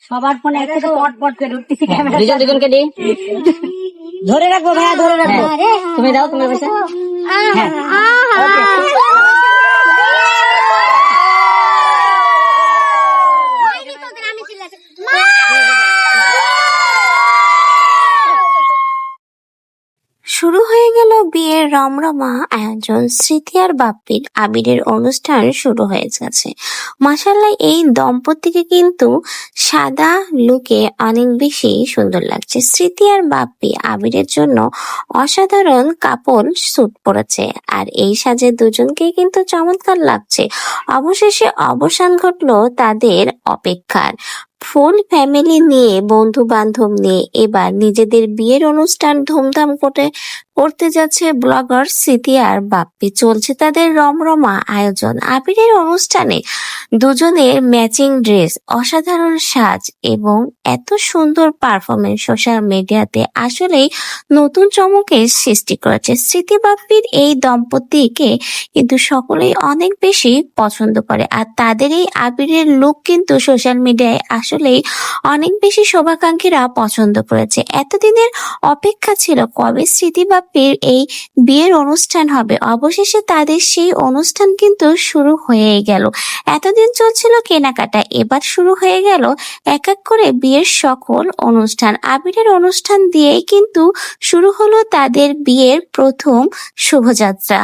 সবার ফোনে একসাথে পট পট করে উঠতেছি ক্যামেরা। দুজনকে দিই। ধরে রাখবো ভাইয়া, ধরে রাখবো। তুমি দাও, তোমার পাশে। হ্যাঁ, শুরু হয়ে গেল বিয়ের রমরমা আয়োজন। স্মৃতি আর বাপ্পির আবিরের অনুষ্ঠান শুরু হয়ে গেছে। মাশাআল্লাহ, এই দম্পতিকে কিন্তু সাদা লুকে অনেক বেশি সুন্দর লাগছে। স্মৃতি আর বাপ্পি আবিরের জন্য অসাধারণ কাপল স্যুট পরেছে, আর এই সাজে দুজনকে কিন্তু চমৎকার লাগছে। অবশেষে অবসান ঘটলো তাদের অপেক্ষার। ফুল ফ্যামিলি নিয়ে, বন্ধু বান্ধব নিয়ে এবার নিজেদের বিয়ের অনুষ্ঠান ধুমধাম করতে যাচ্ছে ব্লগার স্মৃতি আর বাপ্পি। চলছে তাদের রমরমা আয়োজন। আবিরের অনুষ্ঠানে দুজনের ম্যাচিং ড্রেস, অসাধারণ সাজ এবং এত সুন্দর পারফরমেন্স সোশ্যাল মিডিয়াতে আসলেই নতুন চমকের সৃষ্টি করেছে। স্মৃতি বাপ্পির এই দম্পতিকে কিন্তু সকলেই অনেক বেশি পছন্দ করে, আর তাদের এই আবিরের লুক কিন্তু সোশ্যাল মিডিয়ায় আসলেই অনেক বেশি শুভাকাঙ্ক্ষীরা পছন্দ করেছে। এতদিনের অপেক্ষা ছিল কবে স্মৃতি বাপ্পির এই বিয়ের অনুষ্ঠান হবে। অবশেষে তাদের সেই অনুষ্ঠান কিন্তু শুরু হয়ে গেল। এতদিন চলছিল কেনাকাটা, এবার শুরু হয়ে গেল এক এক করে বিয়ের সকল অনুষ্ঠান। আবিরের অনুষ্ঠান দিয়েই কিন্তু শুরু হলো তাদের বিয়ের প্রথম শুভযাত্রা।